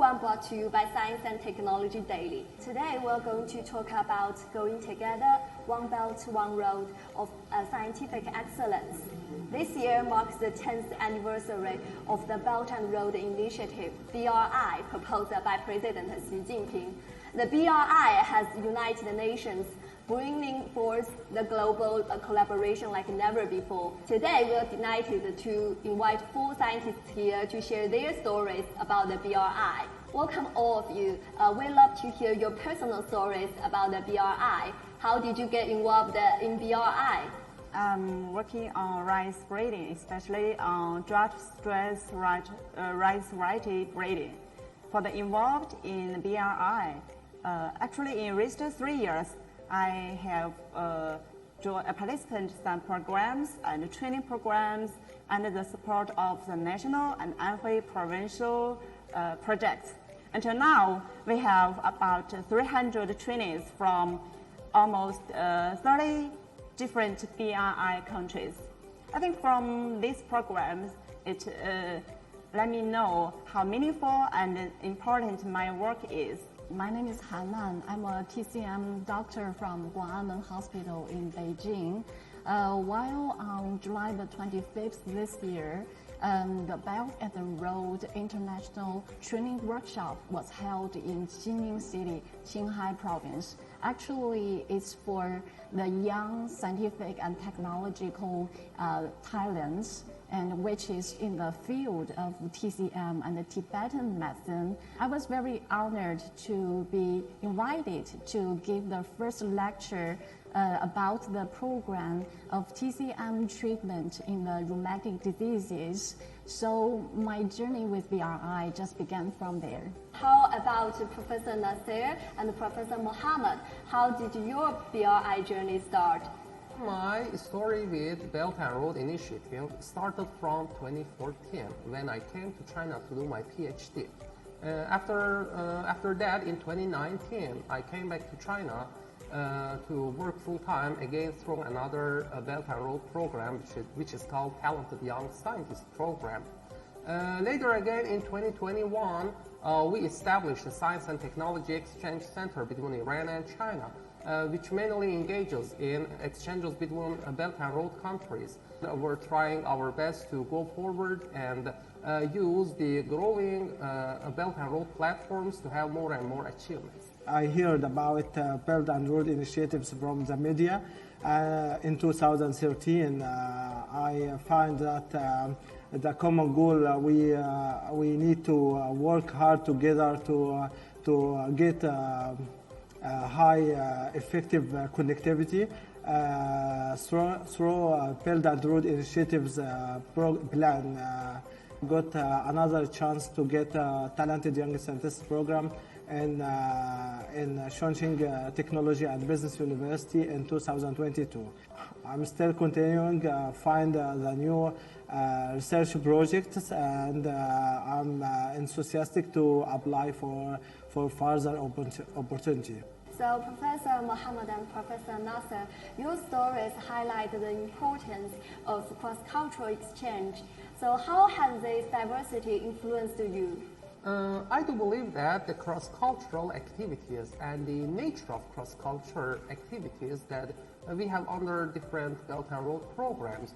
program brought to you by Science and Technology Daily. Today we're going to talk about going together, one belt, one road of scientific excellence. This year marks the 10th anniversary of the Belt and Road Initiative, BRI, proposed by President Xi Jinping. The BRI has united the nations, bringing forth the global collaboration like never before. Today, we are delighted to invite 4 scientists here to share their stories about the BRI. Welcome all of you. We love to hear your personal stories about the BRI. How did you get involved in BRI? I'm working on rice breeding, especially on drought stress rice variety breeding. For the involved in BRI, actually in recent 3 years, I have participated in some programs and training programs under the support of the national and Anhui provincial projects. Until now, we have about 300 trainees from almost 30 different BRI countries. I think from these programs, it let me know how meaningful and important my work is. My name is Han Nan. I'm a TCM doctor from Guang'an Hospital in Beijing. While on July the 25th this year, the Belt and the Road International Training Workshop was held in Xining City, Qinghai Province. Actually, it's for the young scientific and technological talents, and which is in the field of TCM and the Tibetan medicine. I was very honored to be invited to give the first lecture about the program of TCM treatment in the rheumatic diseases. So my journey with BRI just began from there. How about Professor Nasser and Professor Muhammad? How did your BRI journey start? My story with Belt and Road Initiative started from 2014 when I came to China to do my PhD. After that, in 2019, I came back to China to work full-time again through another Belt and Road program, which is called Talented Young Scientist Program. Later again, in 2021, we established a Science and Technology Exchange Center between Iran and China, which mainly engages in exchanges between Belt and Road countries. We're trying our best to go forward and use the growing Belt and Road platforms to have more and more achievements. I heard about Belt and Road initiatives from the media. In 2013, I find that the common goal, we need to work hard together to get high effective connectivity through Belt and Road Initiatives plan. Got another chance to get a Talented Young Scientists program in Shونغشنج Technology and Business University in 2022. I'm still continuing find the new research projects, and I'm enthusiastic to apply for further opportunity. So Professor Muhammad and Professor Nasser, your stories highlight the importance of cross-cultural exchange. So how has this diversity influenced you? I do believe that the cross-cultural activities and the nature of cross-cultural activities that we have under different Belt and Road programs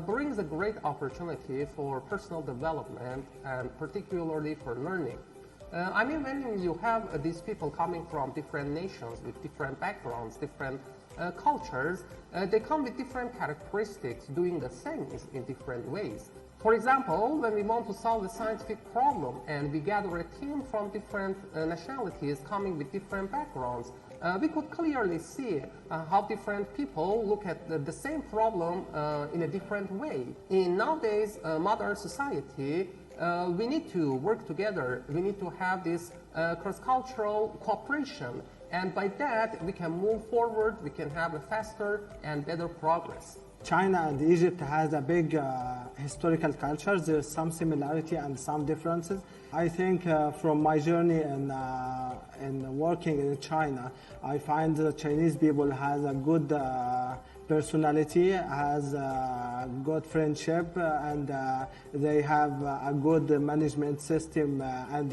brings a great opportunity for personal development and particularly for learning. I mean, when you have these people coming from different nations with different backgrounds, different cultures, they come with different characteristics, doing the things in different ways. For example, when we want to solve a scientific problem and we gather a team from different nationalities coming with different backgrounds, we could clearly see how different people look at the same problem in a different way. In nowadays modern society, we need to work together. We need to have this cross-cultural cooperation, and by that we can move forward, we can have a faster and better progress. China and Egypt has a big historical culture. There's some similarity and some differences. I think from my journey in working in China, I find the Chinese people has a good personality, has good friendship, and they have a good management system and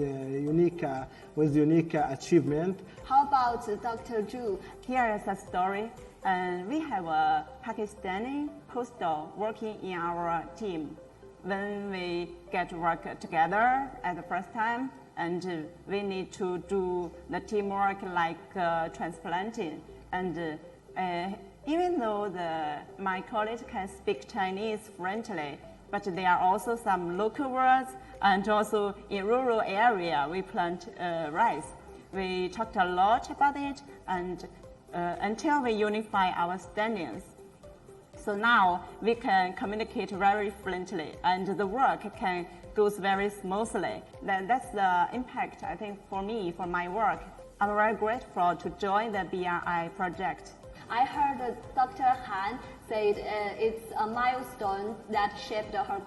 with unique achievement. How about Dr. Zhu? Here is a story. And we have a Pakistani postdoc working in our team. When we get to work together at the first time, and we need to do the teamwork like transplanting. And even though my colleagues can speak Chinese fluently, but there are also some local words, and also in rural area we plant rice. We talked a lot about it, and until we unify our standings. So now we can communicate very fluently, and the work can go very smoothly. That's the impact, I think, for me, for my work. I'm very grateful to join the BRI project. I heard that Dr. Han said it's a milestone that shaped her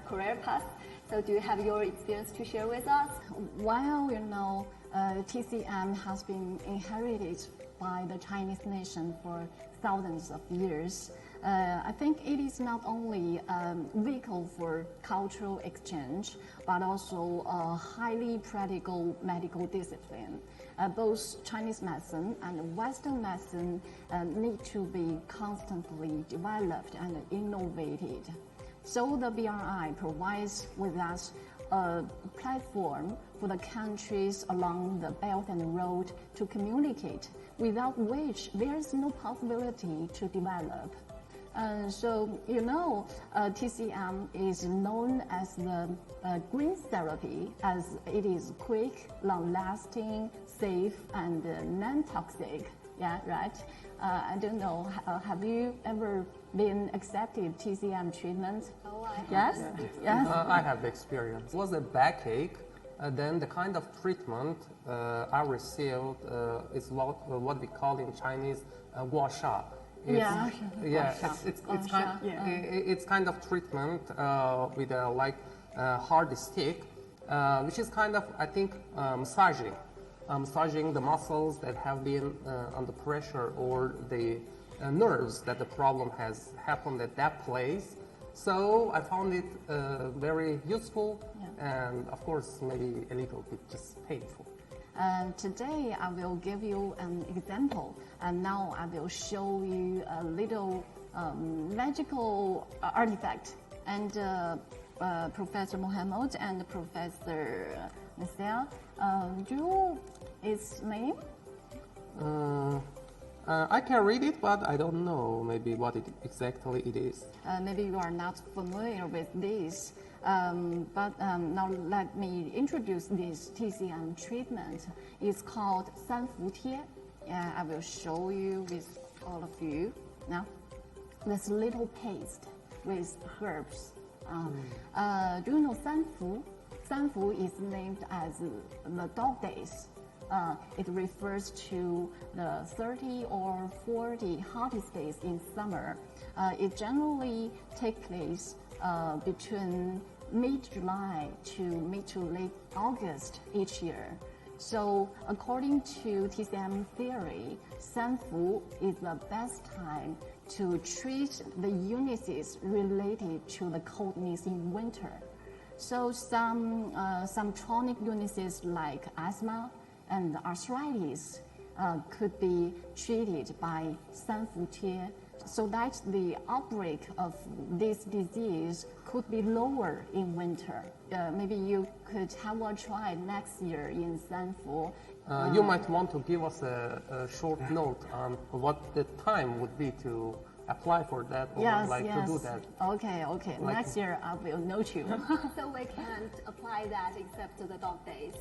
career path. So do you have your experience to share with us? While, TCM has been inherited by the Chinese nation for thousands of years, I think it is not only a vehicle for cultural exchange, but also a highly practical medical discipline. Both Chinese medicine and Western medicine need to be constantly developed and innovated. So the BRI provides with us a platform for the countries along the Belt and Road to communicate, without which there is no possibility to develop. TCM is known as the green therapy, as it is quick, long-lasting, safe, and non-toxic. Yeah, right? I don't know, have you ever been accepted TCM treatment? Oh, I have. Yes? Yes. I have the experience. It was a backache. Then the kind of treatment I received is what we call in Chinese guasha. It's kind of treatment with a hard stick, which is kind of, I think, massaging the muscles that have been under pressure, or the nerves that the problem has happened at that place. So I found it very useful, and of course maybe a little bit just painful. Today I will give you an example, and now I will show you a little magical artifact. And Professor محمد and Professor Zائer, do you know its name? I can read it, but I don't know maybe what exactly it is. Maybe you are not familiar with this. Now let me introduce this TCM treatment. It's called 三伏贴. I will show you with all of you now. This little paste with herbs. Do you know 三伏? 三伏 is named as the dog days. It refers to the 30 or 40 hottest days in summer. It generally takes place between mid-July to mid to late August each year. So according to TCM theory, 三伏 is the best time to treat the illnesses related to the coldness in winter. So some chronic illnesses like asthma and arthritis could be treated by 三伏贴, so that the outbreak of this disease could be lower in winter. Maybe you could have a try next year in 三伏. You might want to give us a short note on what the time would be to apply for that, or to do that. Okay. Next year I will note you. So we can't apply that except to the dog days.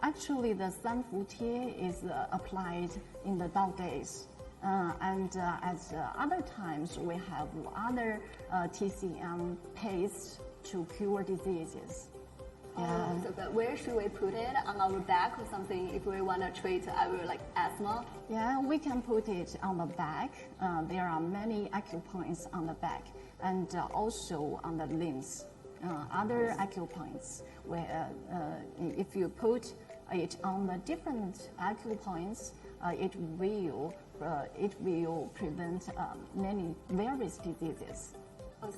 Actually, the 三伏贴 is applied in the dog days. And at other times, we have other TCM pastes to cure diseases. So where should we put it? On our back or something if we want to treat our asthma? Yeah, we can put it on the back. There are many acupoints on the back, and also on the limbs. Other acupoints, where if you put it on the different acupoints, it will it will prevent many various diseases.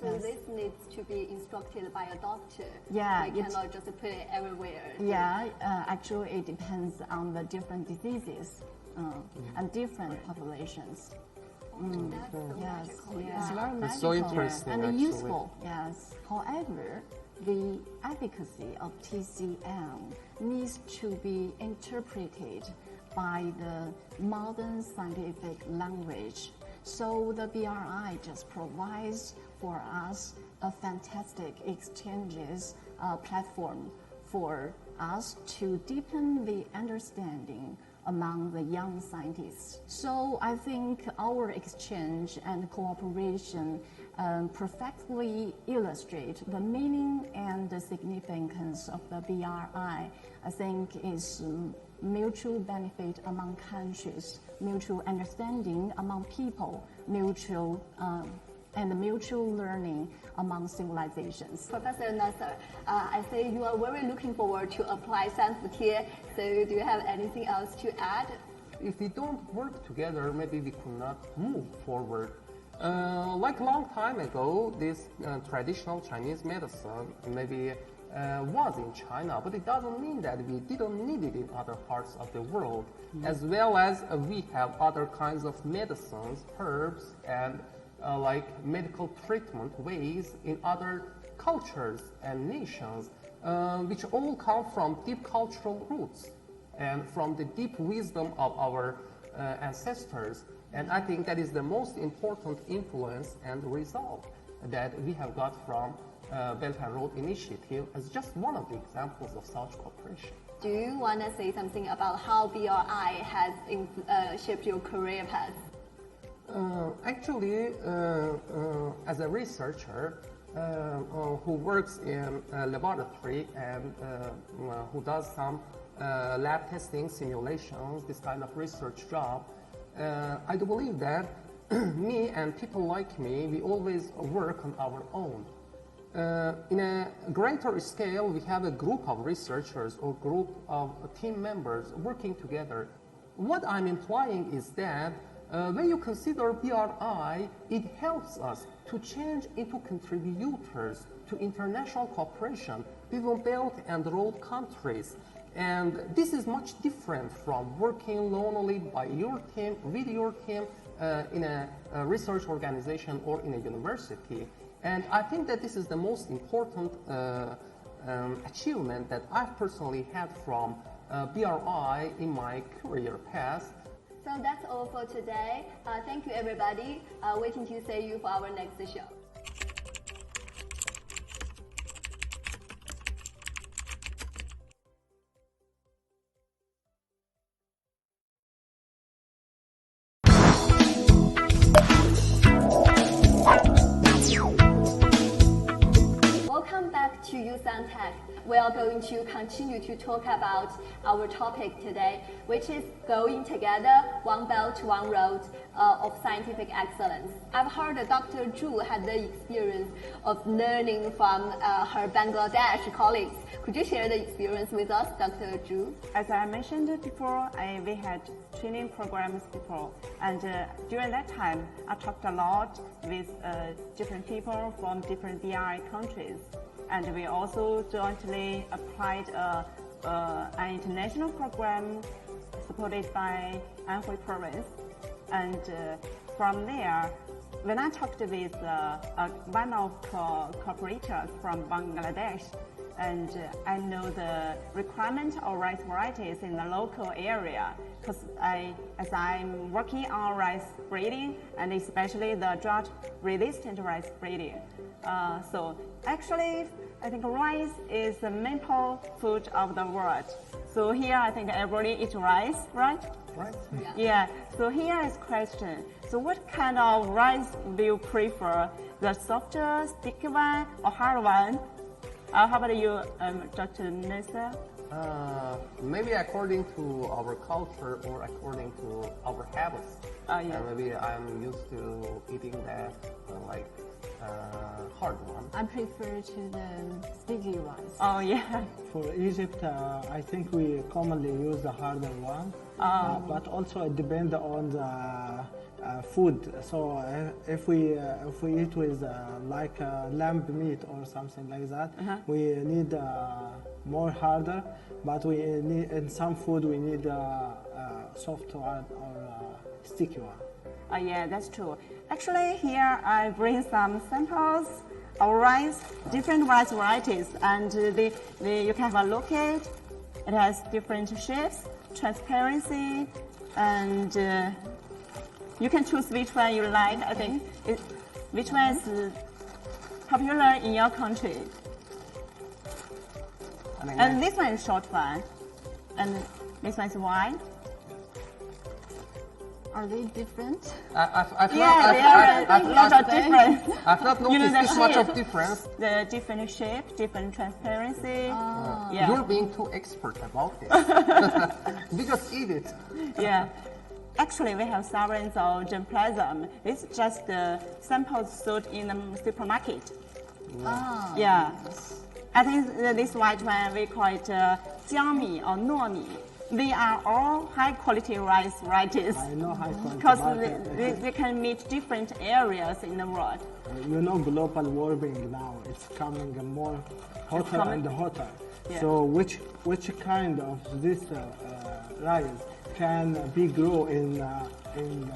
So this needs to be instructed by a doctor. Yeah, we cannot just put it everywhere. Yeah, actually it depends on the different diseases and different populations. That's so Yes, magical. yeah. It's very It's magical so interesting, and actually. useful. Yes. However, the efficacy of TCM needs to be interpreted by the modern scientific language. So the BRI just provides for us a fantastic exchanges platform for us to deepen the understanding among the young scientists. So I think our exchange and cooperation perfectly illustrate the meaning and the significance of the BRI. I think is mutual benefit among countries, mutual understanding among people, mutual learning among civilizations. Professor Nasser, I say you are very looking forward to apply science here. So do you have anything else to add? If we don't work together, maybe we could not move forward. Like a long time ago, this traditional Chinese medicine maybe was in China, but it doesn't mean that we didn't need it in other parts of the world, as well as we have other kinds of medicines, herbs, and like medical treatment ways in other cultures and nations, which all come from deep cultural roots and from the deep wisdom of our ancestors. And I think that is the most important influence and result that we have got from Belt and Road Initiative as just one of the examples of such cooperation. Do you want to say something about how BRI has shaped your career path? Actually, as a researcher who works in a laboratory and who does some lab testing, simulations, this kind of research job, I do believe that me and people like me, we always work on our own. In a greater scale, we have a group of researchers or group of team members working together. What I'm implying is that when you consider BRI, it helps us to change into contributors to international cooperation between Belt and Road countries. And this is much different from working lonely by your team, with your team, in a research organization or in a university. And I think that this is the most important achievement that I've personally had from BRI in my career path. So that's all for today. Thank you, everybody. Waiting to see you for our next show. Welcome back to Youth and Tech. We are going to continue to talk about our topic today, which is going together, one belt, one road of scientific excellence. I've heard that Dr. Zhu had the experience of learning from her Bangladesh colleagues. Could you share the experience with us, Dr. Zhu? As I mentioned before, we had training programs before, and during that time, I talked a lot with different people from different BRI countries. And we also jointly applied an international program supported by Anhui province. And from there, when I talked with one of cooperators from Bangladesh, and I know the requirement of rice varieties in the local area, because as I'm working on rice breeding, and especially the drought-resistant rice breeding. So actually, I think rice is the maple food of the world. So here, I think everybody eats rice, right? Right. Yeah. So here is question. So what kind of rice do you prefer? The softer, sticky one, or hard one? How about you, Dr. Nasser? Maybe according to our culture or according to our habits. Yeah. Maybe I'm used to eating that hard one. I prefer to the sticky rice. Oh, yeah. For Egypt, I think we commonly use the harder one, but also it depends on the food. So if we eat with lamb meat or something like that, we need more harder. But we need in some food we need soft one or sticky one. Yeah, that's true. Actually, here I bring some samples of rice, different rice varieties, and you can have a look at it. It has different shapes, transparency, and you can choose which one you like. I think which one is popular in your country. And this one is short one, and this one is wide. Are they different? I've not different. I've not noticed this much of difference. The different shape, different transparency. Yeah. You're being too expert about it. We just eat it. Yeah. Actually, we have thousands of germplasm. It's just samples sold in the supermarket. Yeah. I think this white one, we call it jiangmi or nuomi. They are all high-quality rice varieties. I know high quality. Because they can meet different areas in the world. You know, global warming now, it's coming more hotter and hotter. Yeah. So which kind of this rice can be grown in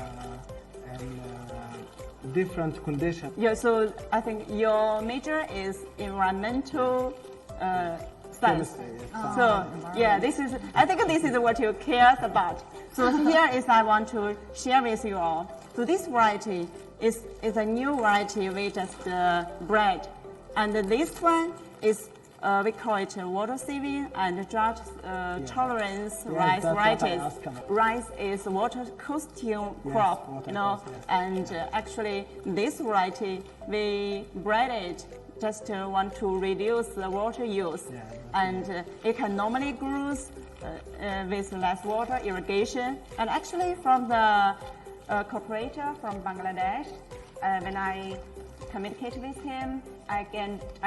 different conditions? Yeah, so I think your major is environmental science. So yeah, I think this is what you care about. So here is I want to share with you all. So this variety is a new variety we just bred, and this one is we call it water saving and drought tolerance rice varieties. Rice is water coasting crop, you know, and actually this variety we bred it just want to reduce the water use, and it can normally grow with less water irrigation. And actually, from the cooperator from Bangladesh, when I communicate with him, I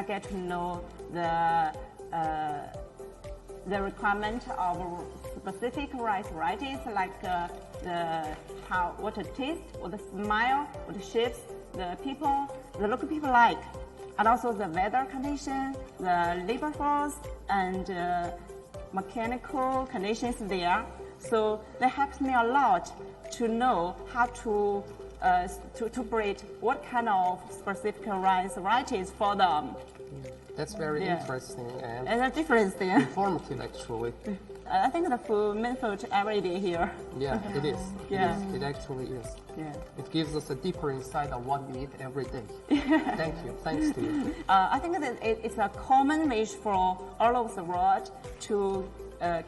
get to know the requirement of specific rice varieties, like what it tastes, what the smell, what the shapes the local people like, and also the weather condition, the labor force, and mechanical conditions there. So that helps me a lot to know how to breed what kind of specific rice varieties for them. That's very interesting and a difference there. Informative, actually. I think the main food every day here. Yeah, it is. Yeah. It actually is. Yeah. It gives us a deeper insight on what we eat every day. Thank you. Thanks to you. I think that it's a common wish for all over the world to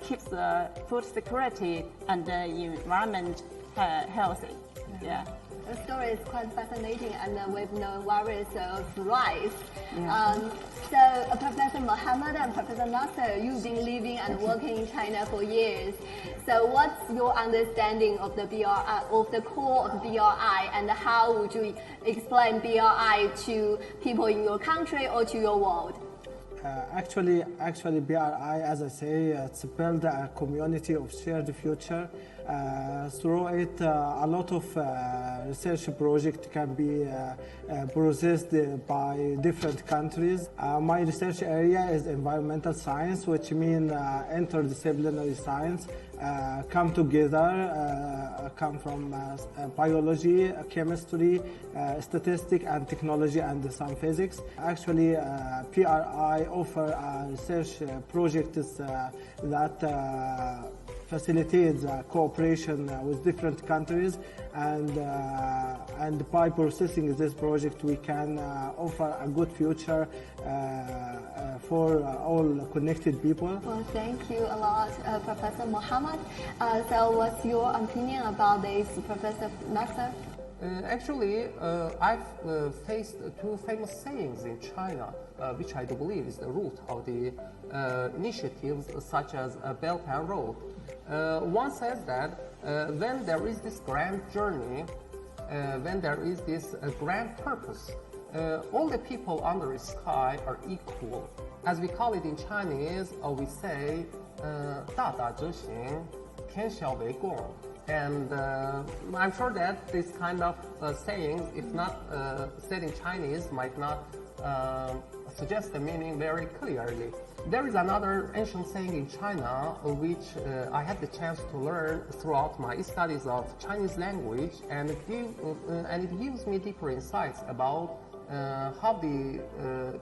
keep the food security and the environment healthy. Yeah. The story is quite fascinating, and we've known various of rice. So Professor Muhammad and Professor Nasser, you've been living and working in China for years. So what's your understanding of the BRI, of the core of BRI, and how would you explain BRI to people in your country or to your world? Actually, BRI, as I say, it's build a community of shared future. Through it, a lot of research projects can be processed by different countries. My research area is environmental science, which means interdisciplinary science. Come together, come from biology, chemistry, statistics, and technology, and some physics. Actually, PRI offer research projects that facilitates cooperation with different countries, and by processing this project, we can offer a good future for all connected people. Well, thank you a lot, Professor Muhammad. So what's your opinion about this, Professor Nasser? Actually, I've faced two famous sayings in China, which I do believe is the root of the initiatives such as Belt and Road. One says that when there is this grand journey, when there is this grand purpose, all the people under the sky are equal. As we call it in Chinese, we say, 大大者行，天下为公. And I'm sure that this kind of saying, if not said in Chinese, might not suggest the meaning very clearly. There is another ancient saying in China, which I had the chance to learn throughout my studies of Chinese language, and it gives me deeper insights about how the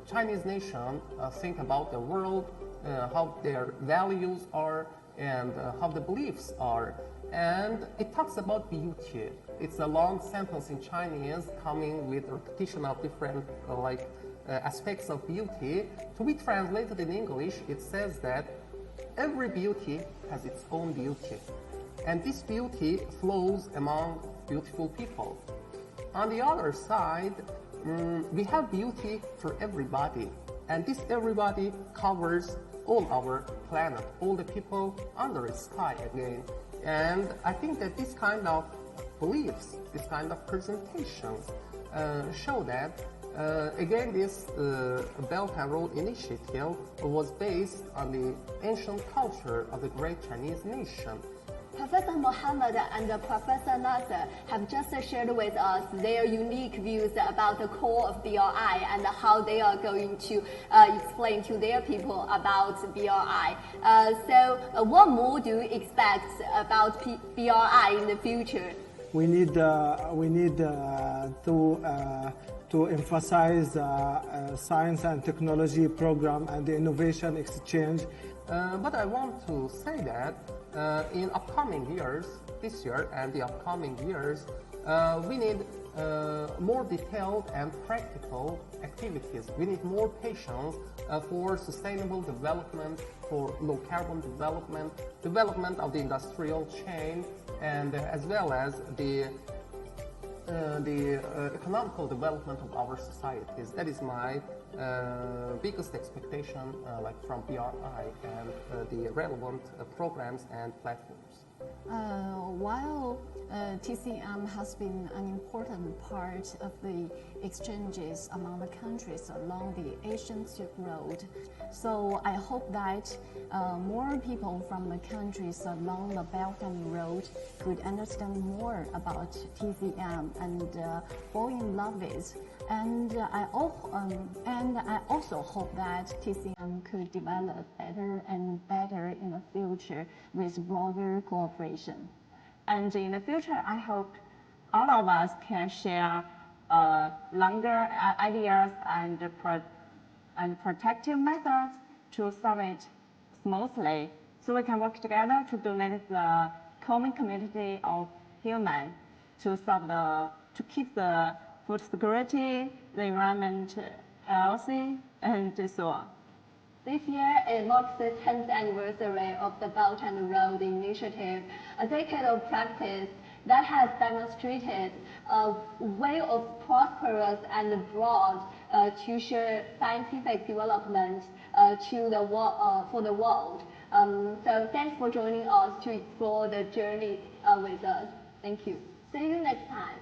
Chinese nation think about the world, how their values are, and how the beliefs are. And it talks about beauty. It's a long sentence in Chinese coming with repetition of different aspects of beauty. To be translated in English, it says that every beauty has its own beauty, and this beauty flows among beautiful people. On the other side, we have beauty for everybody, and this everybody covers all our planet, all the people under the sky again. And I think that this kind of beliefs, this kind of presentations show that again, this Belt and Road Initiative was based on the ancient culture of the great Chinese nation. Professor Muhammad and Professor Nasser have just shared with us their unique views about the core of BRI and how they are going to explain to their people about BRI. So what more do you expect about BRI in the future? We need to emphasize science and technology program and the innovation exchange. But I want to say that in upcoming years, this year and the upcoming years, we need more detailed and practical activities. We need more patience for sustainable development, for low carbon development, development of the industrial chain, and as well as the economical development of our societies. That is my biggest expectation from BRI and the relevant programs and platforms. While TCM has been an important part of the exchanges among the countries along the Asian Silk Road, so I hope that more people from the countries along the Belt and Road could understand more about TCM and fall in love with. And I also hope that TCM could develop better and better in the future with broader cooperation. And in the future, I hope all of us can share longer ideas and protective methods to solve it smoothly, so we can work together to donate the common community of humans to keep the food security, the environment healthy, and so on. This year, it marks the 10th anniversary of the Belt and Road Initiative, a decade of practice that has demonstrated a way of prosperous and broad to share scientific development for the world. So thanks for joining us to explore the journey with us. Thank you. See you next time.